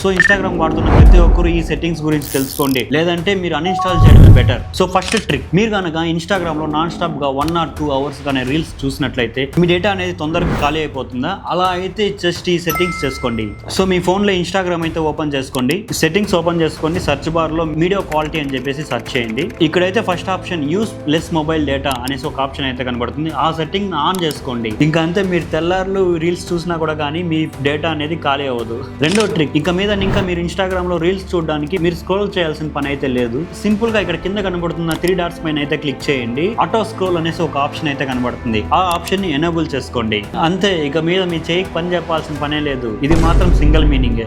So Instagram వాడుతున్న ప్రతి ఒక్కరు ఈ సెట్టింగ్స్ గురించి తెలుసుకోండి, లేదంటే మీరు అన్ఇన్స్టాల్ చేయడం బెటర్. సో ఫస్ట్ ట్రిక్, మీరు కనుక ఇన్స్టాగ్రామ్ లో నాన్ స్టాప్ గా 1 or 2 hours కానీ రీల్స్ చూసినట్లయితే మీ డేటా అనేది తొందరగా ఖాళీ అయిపోతుందా? అలా అయితే జస్ట్ ఈ సెట్టింగ్స్ చేసుకోండి. సో మీ ఫోన్ లో ఇన్స్టాగ్రామ్ అయితే ఓపెన్ చేసుకోండి, సెట్టింగ్స్ ఓపెన్ చేసుకోండి, సెర్చ్ బార్ లో వీడియో క్వాలిటీ అని చెప్పేసి సెర్చ్ చేయండి. ఇక్కడైతే first option use less mobile data అనేసి ఒక ఆప్షన్ అయితే కనబడుతుంది. ఆ సెట్టింగ్ ఆన్ చేసుకోండి. ఇంకా అంతే, మీరు తెల్లారులు రీల్స్ చూసినా కూడా కానీ మీ డేటా అనేది ఖాళీ అవ్వదు. రెండో ట్రిక్, ఇంకా మీరు ఇన్స్టాగ్రామ్ లో రీల్స్ చూడడానికి మీరు స్క్రోల్ చేయాల్సిన పని అయితే లేదు. సింపుల్ గా ఇక్కడ కింద కనబడుతున్న 3 dots పైన అయితే క్లిక్ చేయండి. ఆటో స్క్రోల్ అనేసి ఒక ఆప్షన్ అయితే కనబడుతుంది. ఆ ఆప్షన్ ని ఎనేబుల్ చేసుకోండి. అంతే, ఇక మీద మీ చేయికి పని చెప్పాల్సిన పనే లేదు. ఇది మాత్రం సింగిల్ మీనింగ్.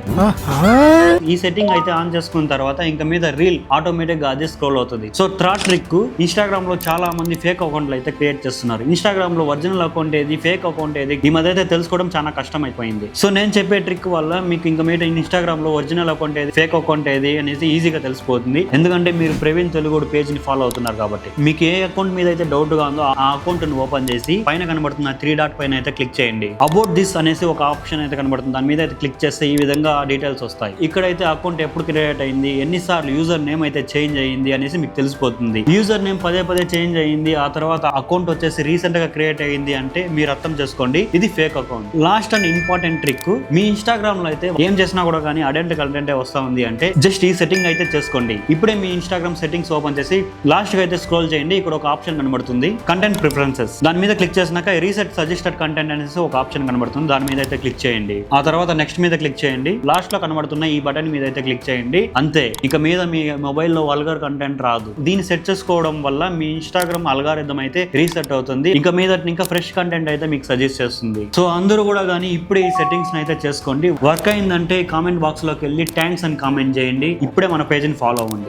ఈ సెట్టింగ్ అయితే ఆన్ చేసుకున్న తర్వాత ఇంకా మీద రీల్ ఆటోమేటిక్ గా అదే స్క్రోల్ అవుతుంది. సో థర్డ్ ట్రిక్, ఇన్స్టాగ్రామ్ లో చాలా మంది ఫేక్ అకౌంట్లు అయితే క్రియేట్ చేస్తున్నారు. ఇన్స్టాగ్రామ్ లో ఒరిజినల్ అకౌంట్ ఏది, ఫేక్ అకౌంట్ ఏది, ఈ మధ్య అయితే తెలుసుకోవడం చాలా కష్టం అయిపోయింది. సో నేను చెప్పే ట్రిక్ వల్ల మీకు ఇంకా మీద ఇన్స్టాగ్రామ్ లో ఒరిజినల్ అకౌంట్ ఏది, ఫేక్ అకౌంట్ ఏది అనేది ఈజీగా తెలిసిపోతుంది. ఎందుకంటే మీరు ప్రవీణ్ తెలుగు పేజ్ ని ఫాలో అవుతున్నారు కాబట్టి. మీకు ఏ అకౌంట్ మీద అయితే డౌట్ గా ఉందో ఆ అకౌంట్ ని ఓపెన్ చేసి పైన కనబడుతున్న 3 dot పైన అయితే క్లిక్ చేయండి. అబౌట్ దిస్ అనేసి ఒక ఆప్షన్ అయితే కనబడుతుంది. దాని మీద అయితే క్లిక్ చేస్తే ఈ విధంగా డీటెయిల్స్ వస్తాయి. ఇక్కడైతే అకౌంట్ ఎప్పుడు క్రియేట్ అయింది, ఎన్నిసార్లు యూజర్ నేమ్ అయితే చేంజ్ అయ్యింది అనేసి మీకు తెలిసిపోతుంది. యూజర్ నేమ్ పదే చేంజ్ అయ్యింది, ఆ తర్వాత అకౌంట్ వచ్చేసి రీసెంట్ గా క్రియేట్ అయ్యింది అంటే మీరు అర్థం చేసుకోండి ఇది fake account. Last and important trick, me Instagram లో అయితే ఏం చేసినా కూడా కానీ అడెంట్ కంటెంట్ వస్తా ఉంది అంటే జస్ట్ ఈ సెట్టింగ్ అయితే చేసుకోండి. ఇప్పుడే మీ ఇన్స్టాగ్రామ్ సెట్టింగ్స్ ఓపెన్ చేసి లాస్ట్ గా అయితే స్క్రోల్ చేయండి. ఇక్కడ ఒక ఆప్షన్ కనబడుతుంది కంటెంట్ ప్రిఫరెన్సెస్. దాని మీద క్లిక్ చేసినాక రీసెట్ సజెస్టెడ్ కంటెంట్ అనేసి ఒక ఆప్షన్ కనబడుతుంది. దాని మీద అయితే క్లిక్ చేయండి. ఆ తర్వాత నెక్స్ట్ మీద క్లిక్ చేయండి. లాస్ట్ లో కనబడుతున్న ఈ బటన్ మీద అయితే క్లిక్ చేయండి. అంతే, ఇక మీద మీ మొబైల్ లో వల్గర్ కంటెంట్ రాదు. దీన్ని సెట్ చేసుకోవడం వల్ల మీ ఇన్స్టాగ్రామ్ అల్గారిథం అయితే రీసెట్ అవుతుంది. ఇంకా మీద ఇంకా ఫ్రెష్ కంటెంట్ అయితే మీకు సజెస్ట్ చేస్తుంది. సో అందరూ కూడా కానీ ఇప్పుడే ఈ సెట్టింగ్స్ అయితే చేసుకోండి. వర్క్ అయిందంటే కామెంట్ బాక్స్ లోకి వెళ్ళి థ్యాంక్స్ అని కామెంట్ చేయండి. ఇప్పుడే మన పేజ్ ని ఫాలో అవ్వండి.